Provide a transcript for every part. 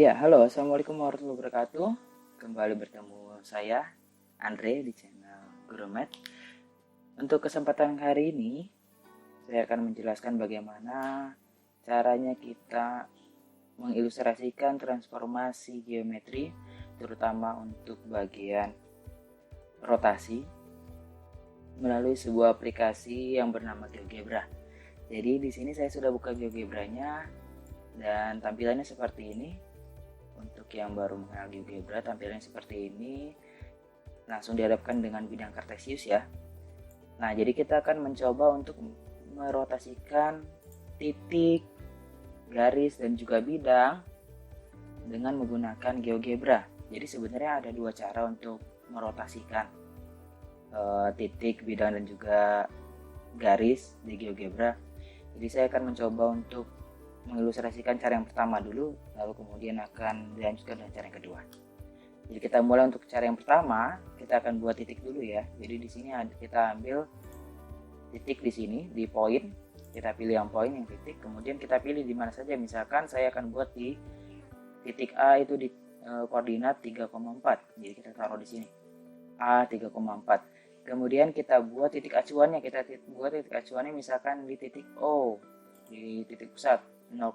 Ya, halo, Assalamualaikum warahmatullahi wabarakatuh. Kembali bertemu saya, Andre, di channel Gurumet. Untuk kesempatan hari ini, saya akan menjelaskan bagaimana caranya kita mengilustrasikan transformasi geometri, terutama untuk bagian rotasi, melalui sebuah aplikasi yang bernama GeoGebra. Jadi di sini saya sudah buka GeoGebranya dan tampilannya seperti ini. Untuk yang baru mengenal GeoGebra, tampilannya seperti ini. Langsung dihadapkan dengan bidang kartesius ya. Nah, jadi kita akan mencoba untuk merotasikan titik, garis, dan juga bidang dengan menggunakan GeoGebra. Jadi sebenarnya ada dua cara untuk merotasikan titik, bidang, dan juga garis di GeoGebra. Jadi saya akan mencoba untuk mengilustrasikan cara yang pertama dulu, lalu kemudian akan dilanjutkan dengan cara yang kedua. Jadi kita mulai untuk cara yang pertama, kita akan buat titik dulu ya. Jadi di sini kita ambil titik di sini di poin, kita pilih yang poin, yang titik, kemudian kita pilih di mana saja. Misalkan saya akan buat di titik A itu di koordinat 3,4. Jadi kita taruh di sini A 3,4. Kemudian kita buat titik acuannya, buat titik acuannya misalkan di titik O, di titik pusat 0,0.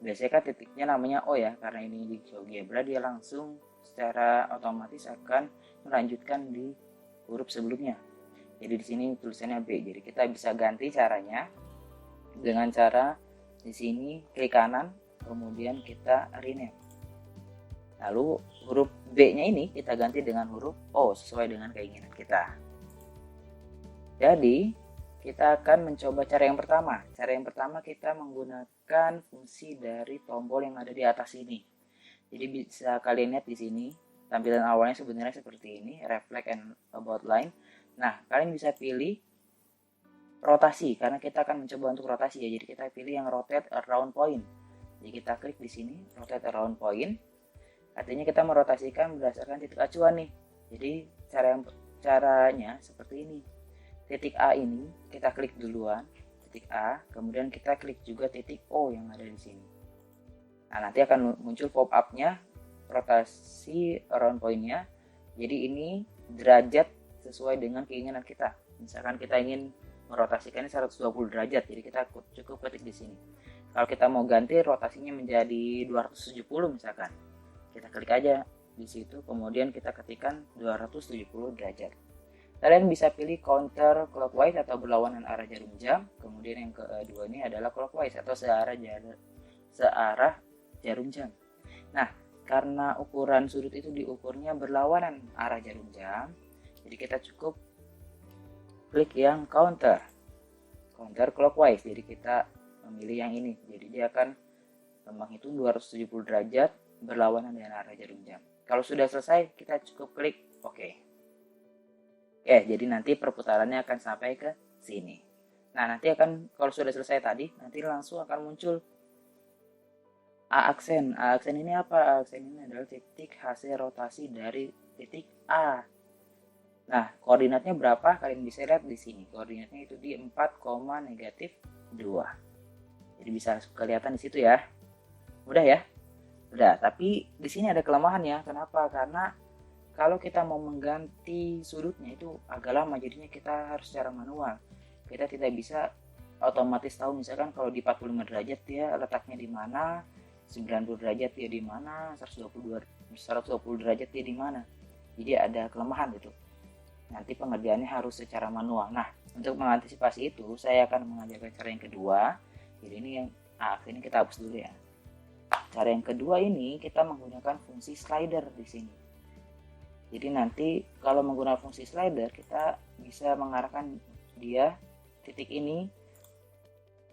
Biasanya kan titiknya namanya O ya, karena ini di GeoGebra dia langsung secara otomatis akan melanjutkan di huruf sebelumnya. Jadi di sini tulisannya B. Jadi kita bisa ganti caranya dengan cara di sini klik kanan, kemudian kita rename. Lalu huruf B-nya ini kita ganti dengan huruf O sesuai dengan keinginan kita. Jadi kita akan mencoba cara yang pertama. Cara yang pertama kita menggunakan fungsi dari tombol yang ada di atas ini. Jadi bisa kalian lihat di sini tampilan awalnya sebenarnya seperti ini, reflect and about line. Nah, kalian bisa pilih rotasi karena kita akan mencoba untuk rotasi ya. Jadi kita pilih yang rotate around point. Jadi kita klik di sini rotate around point. Artinya kita merotasikan berdasarkan titik acuan nih. Jadi caranya seperti ini. Titik A ini kita klik duluan, titik A, kemudian kita klik juga titik O yang ada di sini. Nah, nanti akan muncul pop-up-nya rotasi around point-nya. Jadi ini derajat sesuai dengan keinginan kita. Misalkan kita ingin merotasikannya 120 derajat, jadi kita cukup ketik di sini. Kalau kita mau ganti rotasinya menjadi 270 misalkan, kita klik aja di situ, kemudian kita ketikkan 270 derajat. Kalian bisa pilih counter clockwise atau berlawanan arah jarum jam. Kemudian yang kedua ini adalah clockwise atau searah jarum jam. Nah, karena ukuran sudut itu diukurnya berlawanan arah jarum jam, jadi kita cukup klik yang counter clockwise. Jadi kita memilih yang ini. Jadi dia akan menghitung 270 derajat berlawanan dengan arah jarum jam. Kalau sudah selesai, kita cukup klik OK. Jadi nanti perputarannya akan sampai ke sini. Nah, nanti akan kalau sudah selesai tadi, nanti langsung akan muncul A aksen. A aksen ini apa? A aksen ini adalah titik hasil rotasi dari titik A. Nah, koordinatnya berapa? Kalian bisa lihat di sini. Koordinatnya itu di 4,-2. Jadi bisa kelihatan di situ ya. Mudah ya? Udah, tapi di sini ada kelemahan ya. Kenapa? Karena kalau kita mau mengganti sudutnya itu agak lama, jadinya kita harus secara manual. Kita tidak bisa otomatis tahu misalkan kalau di 45 derajat dia letaknya di mana, 90 derajat dia di mana, 120 derajat dia di mana. Jadi ada kelemahan gitu. Nanti pengerjaannya harus secara manual. Nah, untuk mengantisipasi itu, saya akan mengajarkan cara yang kedua. Jadi ini yang ini kita hapus dulu ya. Cara yang kedua ini kita menggunakan fungsi slider di sini. Jadi nanti kalau menggunakan fungsi slider kita bisa mengarahkan dia titik ini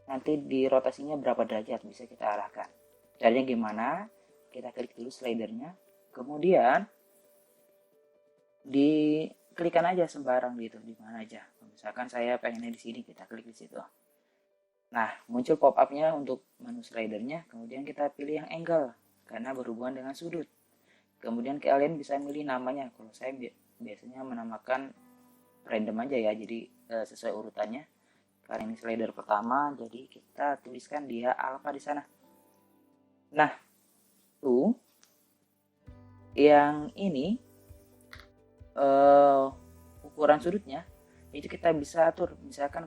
nanti di rotasinya berapa derajat bisa kita arahkan. Caranya gimana? Kita klik dulu slidernya, kemudian diklikkan aja sembarang gitu di mana aja. Misalkan saya pengennya di sini, kita klik di situ. Nah, muncul pop-up-nya untuk menu slidernya, kemudian kita pilih yang angle karena berhubungan dengan sudut. Kemudian kalian bisa milih namanya. Kalau saya biasanya menamakan random aja ya, jadi sesuai urutannya. Karena ini slider pertama, jadi kita tuliskan dia alpha di sana. Nah, itu yang ini ukuran sudutnya itu kita bisa atur. Misalkan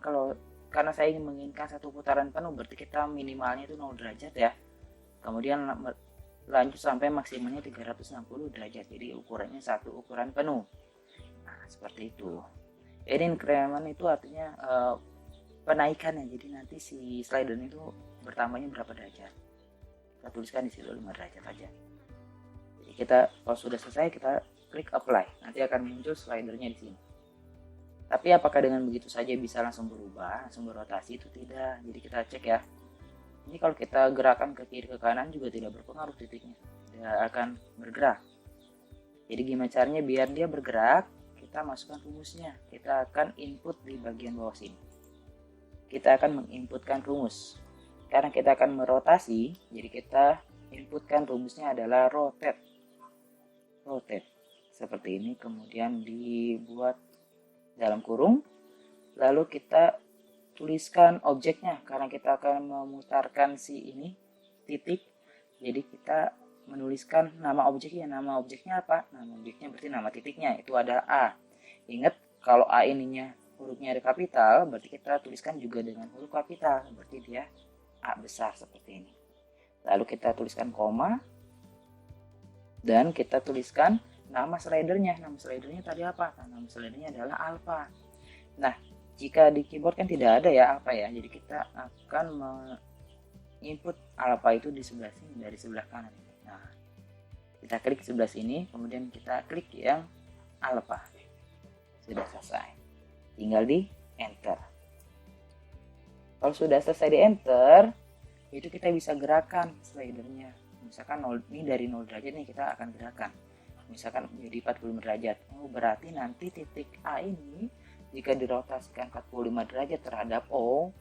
karena saya ingin menginginkan satu putaran penuh, berarti kita minimalnya itu 0 derajat ya. Kemudian lanjut sampai maksimalnya 360 derajat. Jadi ukurannya satu ukuran penuh. Nah, seperti itu. Ini increment itu artinya penaikannya. Jadi nanti si slider itu bertambahnya berapa derajat. Kita tuliskan di situ 5 derajat aja. Jadi kita kalau sudah selesai kita klik apply. Nanti akan muncul slidernya di sini. Tapi apakah dengan begitu saja bisa langsung berubah, langsung berotasi? Itu tidak. Jadi kita cek ya. Ini kalau kita gerakan ke kiri ke kanan juga tidak berpengaruh titiknya. Tidak akan bergerak. Jadi gimana caranya biar dia bergerak? Kita masukkan rumusnya. Kita akan input di bagian bawah sini. Kita akan menginputkan rumus. Karena kita akan merotasi, jadi kita inputkan rumusnya adalah rotate. Rotate. Seperti ini, kemudian dibuat dalam kurung, lalu kita tuliskan objeknya karena kita akan memutarkan si ini titik. Jadi kita menuliskan nama objeknya. Nama objeknya apa? Nama objeknya berarti nama titiknya itu adalah A. Ingat kalau A ininya hurufnya ada kapital, berarti kita tuliskan juga dengan huruf kapital, berarti dia A besar seperti ini. Lalu kita tuliskan koma dan kita tuliskan nama slidernya. Nama slidernya tadi apa? Nama slidernya adalah alpha. Nah, jika di keyboard kan tidak ada ya alpha ya. Jadi kita akan input alpha itu di sebelah sini, dari sebelah kanan. Nah, kita klik sebelah sini, kemudian kita klik yang alpha. Sudah selesai. Tinggal di enter. Kalau sudah selesai di enter, itu kita bisa gerakan slidernya. Misalkan ini dari 0 derajat nih kita akan gerakan. Misalkan menjadi 45 derajat. Berarti nanti titik A ini jika dirotasikan 45 derajat terhadap O,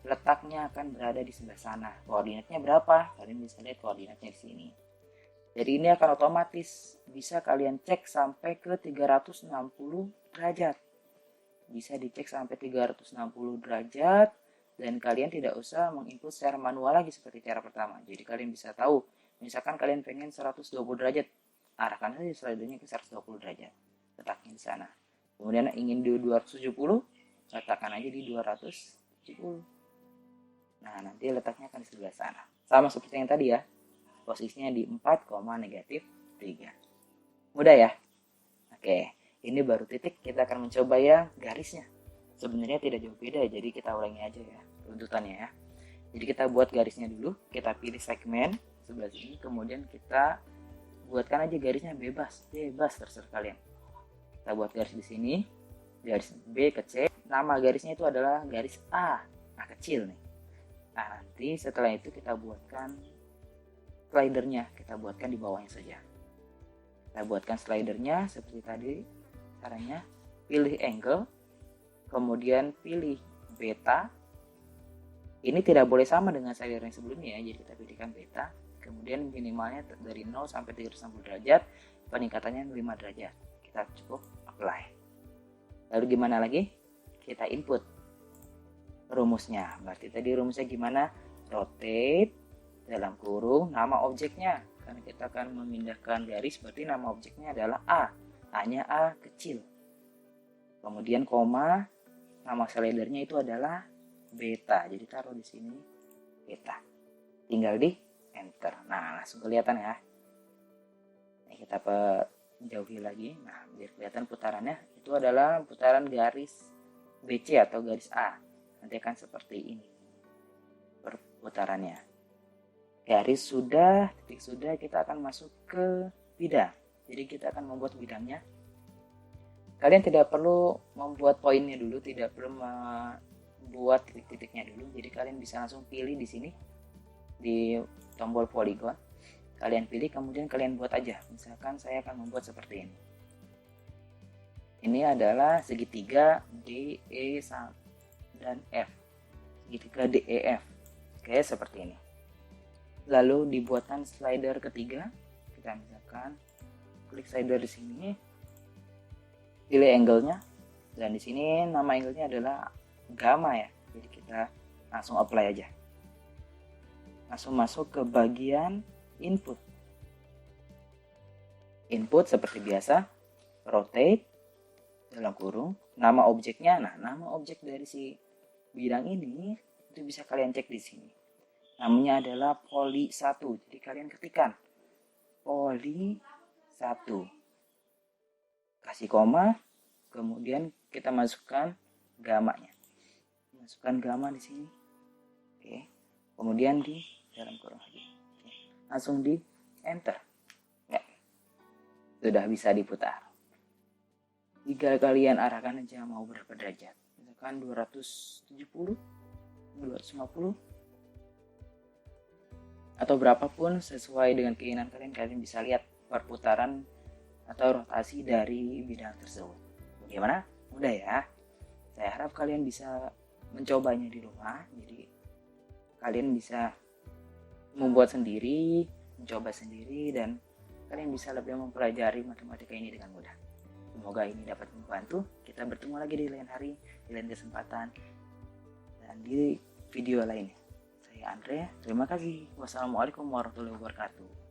letaknya akan berada di sebelah sana. Koordinatnya berapa? Kalian bisa lihat koordinatnya di sini. Jadi ini akan otomatis bisa kalian cek sampai ke 360 derajat. Bisa dicek sampai 360 derajat dan kalian tidak usah menginput secara manual lagi seperti cara pertama. Jadi kalian bisa tahu, misalkan kalian pengen 120 derajat, arahkan saja slidernya ke 120 derajat, letaknya di sana. Kemudian ingin di 270, letakkan aja di 270. Nah, nanti letaknya akan di sebelah sana. Sama seperti yang tadi ya, posisinya di 4,-3. Mudah ya? Oke, ini baru titik, kita akan mencoba yang garisnya. Sebenarnya tidak jauh beda, jadi kita ulangi aja ya runtutannya ya. Jadi kita buat garisnya dulu, kita pilih segmen sebelah sini, kemudian kita buatkan aja garisnya bebas terserah kalian. Kita buat garis di sini, garis B ke C. Nama garisnya itu adalah garis A kecil nih. Nah, nanti setelah itu kita buatkan slidernya, kita buatkan di bawahnya saja. Kita buatkan slidernya seperti tadi caranya. Pilih angle, kemudian pilih beta. Ini tidak boleh sama dengan slider yang sebelumnya ya, jadi kita pilihkan beta. Kemudian minimalnya dari 0 sampai 360 derajat, peningkatannya 5 derajat. Kita cukup apply. Lalu gimana lagi? Kita input rumusnya. Berarti tadi rumusnya gimana? Rotate dalam kurung nama objeknya. Karena kita akan memindahkan garis, berarti nama objeknya adalah A. A-nya A kecil. Kemudian koma, nama slidernya itu adalah beta. Jadi taruh di sini beta. Tinggal di enter. Nah, langsung kelihatan ya. Ini kita jauhi lagi. Nah, biar kelihatan putarannya, itu adalah putaran garis BC atau garis A. Nanti akan seperti ini perputarannya. Garis sudah, titik sudah, kita akan masuk ke bidang. Jadi kita akan membuat bidangnya. Kalian tidak perlu membuat poinnya dulu, tidak perlu membuat titik-titiknya dulu. Jadi kalian bisa langsung pilih di sini di tombol polygon. Kalian pilih, kemudian kalian buat aja. Misalkan saya akan membuat seperti ini. Ini adalah segitiga DE dan F. Segitiga DEF. Oke, seperti ini. Lalu dibuatkan slider ketiga. Kita misalkan klik slider di sini. Pilih angle-nya. Dan di sini nama angle-nya adalah gamma ya. Jadi kita langsung apply aja. Langsung masuk ke bagian input. Input seperti biasa, rotate, dalam kurung, nama objeknya. Nah, nama objek dari si bidang ini itu bisa kalian cek di sini. Namanya adalah poli 1. Jadi kalian ketikkan poli 1. Kasih koma, kemudian kita masukkan gamanya. Masukkan gamma di sini. Oke. Kemudian di dalam kurung lagi. Oke. Langsung di enter. Ya. Sudah bisa diputar. Jika kalian arahkan aja mau berapa derajat, misalkan 270, 250, atau berapapun sesuai dengan keinginan kalian, kalian bisa lihat perputaran atau rotasi dari bidang tersebut. Bagaimana? Mudah ya. Saya harap kalian bisa mencobanya di rumah. Jadi kalian bisa membuat sendiri, mencoba sendiri, dan kalian bisa lebih mempelajari matematika ini dengan mudah. Semoga ini dapat membantu. Kita bertemu lagi di lain hari, di lain kesempatan, dan di video lainnya. Saya Andre, terima kasih. Wassalamualaikum warahmatullahi wabarakatuh.